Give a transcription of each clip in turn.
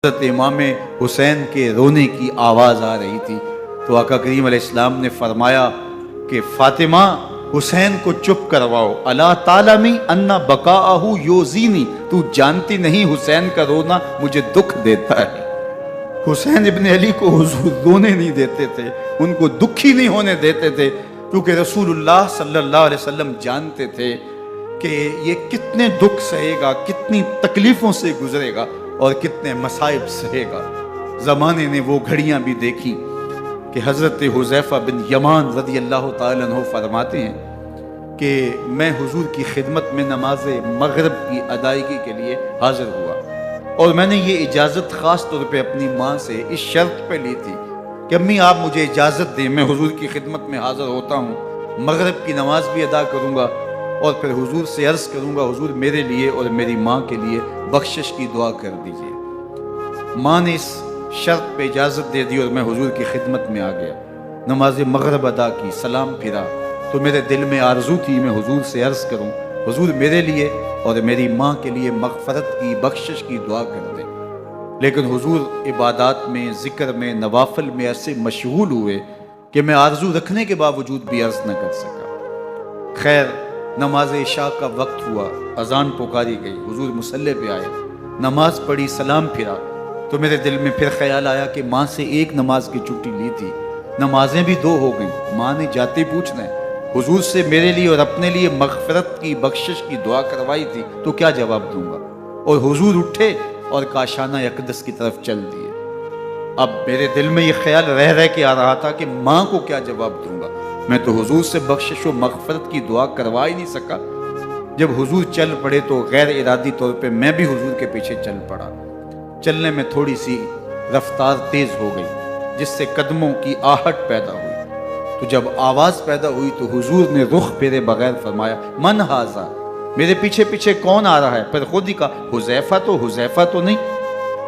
حضرت امام حسین کے رونے کی آواز آ رہی تھی تو آقا کریم علیہ السلام نے فرمایا کہ فاطمہ حسین کو چپ کرواؤ، الا تعلمی ان بقاءہ یوزینی، تو جانتی نہیں حسین کا رونا مجھے دکھ دیتا ہے۔ حسین ابن علی کو حضور رونے نہیں دیتے تھے، ان کو دکھی نہیں ہونے دیتے تھے، کیونکہ رسول اللہ صلی اللہ علیہ وسلم جانتے تھے کہ یہ کتنے دکھ سہے گا، کتنی تکلیفوں سے گزرے گا اور کتنے مصائب سہے گا۔ زمانے نے وہ گھڑیاں بھی دیکھی کہ حضرت حذیفہ بن یمان رضی اللہ تعالیٰ عنہ فرماتے ہیں کہ میں حضور کی خدمت میں نماز مغرب کی ادائیگی کے لیے حاضر ہوا، اور میں نے یہ اجازت خاص طور پہ اپنی ماں سے اس شرط پہ لی تھی کہ امی آپ مجھے اجازت دیں، میں حضور کی خدمت میں حاضر ہوتا ہوں، مغرب کی نماز بھی ادا کروں گا اور پھر حضور سے عرض کروں گا حضور میرے لیے اور میری ماں کے لیے بخشش کی دعا کر دیجئے۔ ماں نے اس شرط پہ اجازت دے دی اور میں حضور کی خدمت میں آ گیا، نماز مغرب ادا کی، سلام پھرا تو میرے دل میں آرزو تھی میں حضور سے عرض کروں حضور میرے لیے اور میری ماں کے لیے مغفرت کی، بخشش کی دعا کر دیں، لیکن حضور عبادات میں، ذکر میں، نوافل میں ایسے مشغول ہوئے کہ میں آرزو رکھنے کے باوجود بھی عرض نہ کر سکا۔ خیر نماز عشاء کا وقت ہوا، اذان پکاری گئی، حضور مصلی پہ آئے، نماز پڑھی، سلام پھرا تو میرے دل میں پھر خیال آیا کہ ماں سے ایک نماز کی چھٹی لی تھی، نمازیں بھی 2 ہو گئیں، ماں نے جاتے پوچھنا ہے حضور سے میرے لیے اور اپنے لیے مغفرت کی، بخشش کی دعا کروائی تھی تو کیا جواب دوں گا؟ اور حضور اٹھے اور کاشانہ اقدس کی طرف چل دیے۔ اب میرے دل میں یہ خیال رہ کے آ رہا تھا کہ ماں کو کیا جواب دوں گا، میں تو حضور سے بخشش و مغفرت کی دعا کروا ہی نہیں سکا۔ جب حضور چل پڑے تو غیر ارادی طور پہ میں بھی حضور کے پیچھے چل پڑا، چلنے میں تھوڑی سی رفتار تیز ہو گئی جس سے قدموں کی آہٹ پیدا ہوئی، تو جب آواز پیدا ہوئی تو حضور نے رخ پھیرے بغیر فرمایا من ھذا، میرے پیچھے پیچھے کون آ رہا ہے؟ پھر خود ہی کہا حذیفہ تو نہیں؟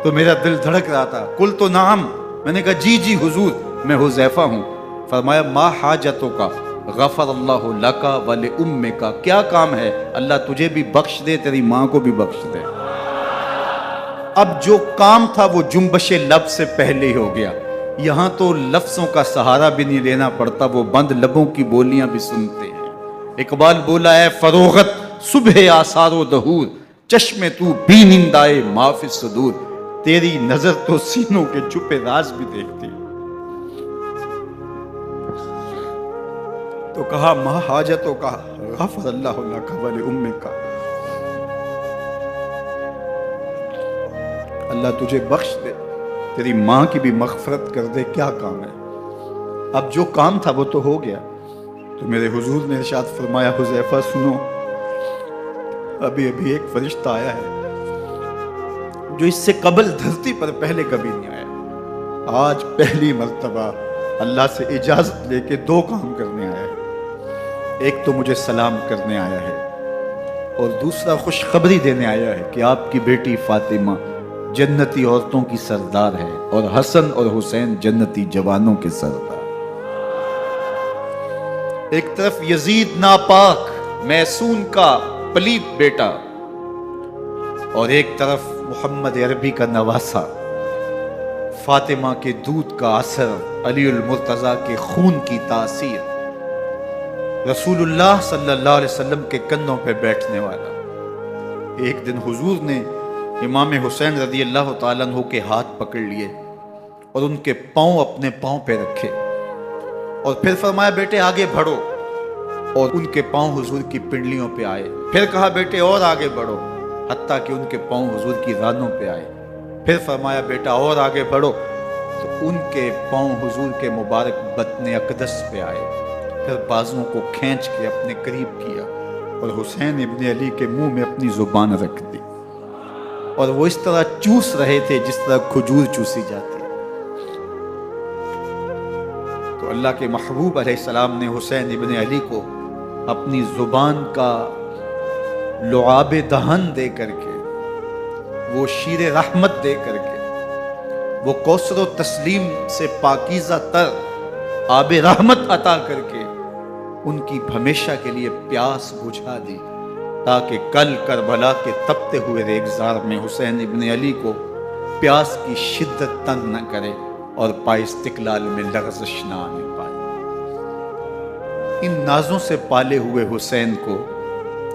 تو میرا دل دھڑک رہا تھا، قلت نعم، میں نے کہا جی حضور میں حذیفہ ہوں۔ فرمایا ما حاجتوں کا غفر اللہ لکا ولأمک، کیا کام ہے؟ اللہ تجھے بھی بخش دے، تیری ماں کو بھی بخش دے۔ اب جو کام تھا وہ جنبش لب سے پہلے ہی ہو گیا، یہاں تو لفظوں کا سہارا بھی نہیں لینا پڑتا، وہ بند لبوں کی بولیاں بھی سنتے ہیں۔ اقبال بولا ہے فروغت صبح آثار و دہور، چشم تو بھی نندائے ما فی الصدور، تیری نظر تو سینوں کے چھپے راز بھی دیکھتی۔ تو کہا ما حاجتوں کا غفر اللہ لک ولأمک، اللہ تجھے بخش دے، تیری ماں کی بھی مغفرت کر دے، کیا کام ہے؟ اب جو کام تھا وہ تو ہو گیا۔ تو میرے حضور نے ارشاد فرمایا حذیفہ سنو، ابھی ایک فرشتہ آیا ہے جو اس سے قبل دھرتی پر پہلے کبھی نہیں آیا، آج پہلی مرتبہ اللہ سے اجازت لے کے 2 کام کرنے آیا ہے، ایک تو مجھے سلام کرنے آیا ہے اور دوسرا خوشخبری دینے آیا ہے کہ آپ کی بیٹی فاطمہ جنتی عورتوں کی سردار ہے اور حسن اور حسین جنتی جوانوں کے سردار۔ ایک طرف یزید ناپاک میسون کا پلیت بیٹا اور ایک طرف محمد عربی کا نواسا، فاطمہ کے دودھ کا اثر، علی المرتضیٰ کے خون کی تاثیر، رسول اللہ صلی اللہ علیہ وسلم کے کندھوں پہ بیٹھنے والا۔ ایک دن حضور نے امام حسین رضی اللہ تعالیٰ عنہ کے ہاتھ پکڑ لیے اور ان کے پاؤں اپنے پاؤں پہ رکھے اور پھر فرمایا بیٹے آگے بڑھو، اور ان کے پاؤں حضور کی پنڈلیوں پہ آئے، پھر کہا بیٹے اور آگے بڑھو، حتیٰ کہ ان کے پاؤں حضور کی رانوں پہ آئے، پھر فرمایا بیٹا اور آگے بڑھو، تو ان کے پاؤں حضور کے مبارک بطن اقدس پہ آئے، پھر بازوں کو کھینچ کے اپنے قریب کیا اور حسین ابن علی کے منہ میں اپنی زبان رکھ دی، اور وہ اس طرح چوس رہے تھے جس طرح کھجور چوسی جاتی۔ تو اللہ کے محبوب علیہ السلام نے حسین ابن علی کو اپنی زبان کا لعاب دہن دے کر کے، وہ شیر رحمت دے کر کے، وہ کوثر و تسلیم سے پاکیزہ تر آب رحمت عطا کر کے ان کی ہمیشہ کے لیے پیاس بجھا دی، تاکہ کل کربلا کے تپتے ہوئے ریگزار میں حسین ابن علی کو پیاس کی شدت تنگ نہ کرے اور پائے استقلال میں لغزش نہ آنے پائے۔ ان نازوں سے پالے ہوئے حسین کو،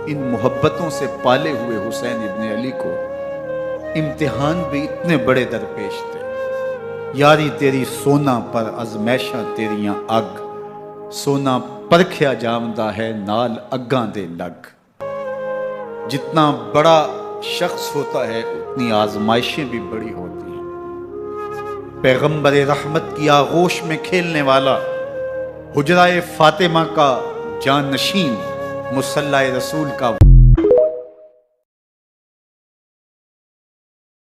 ان محبتوں سے پالے ہوئے حسین ابن علی کو امتحان بھی اتنے بڑے درپیش تھے۔ یاری تیری سونا پر ازمیشاں تیریاں اگ، سونا پرکھیا جامدہ ہے نال اگاں دے لگ۔ جتنا بڑا شخص ہوتا ہے اتنی آزمائشیں بھی بڑی ہوتی ہیں۔ پیغمبر رحمت کی آغوش میں کھیلنے والا، حجرہ فاطمہ کا جانشین، مصلی رسول کا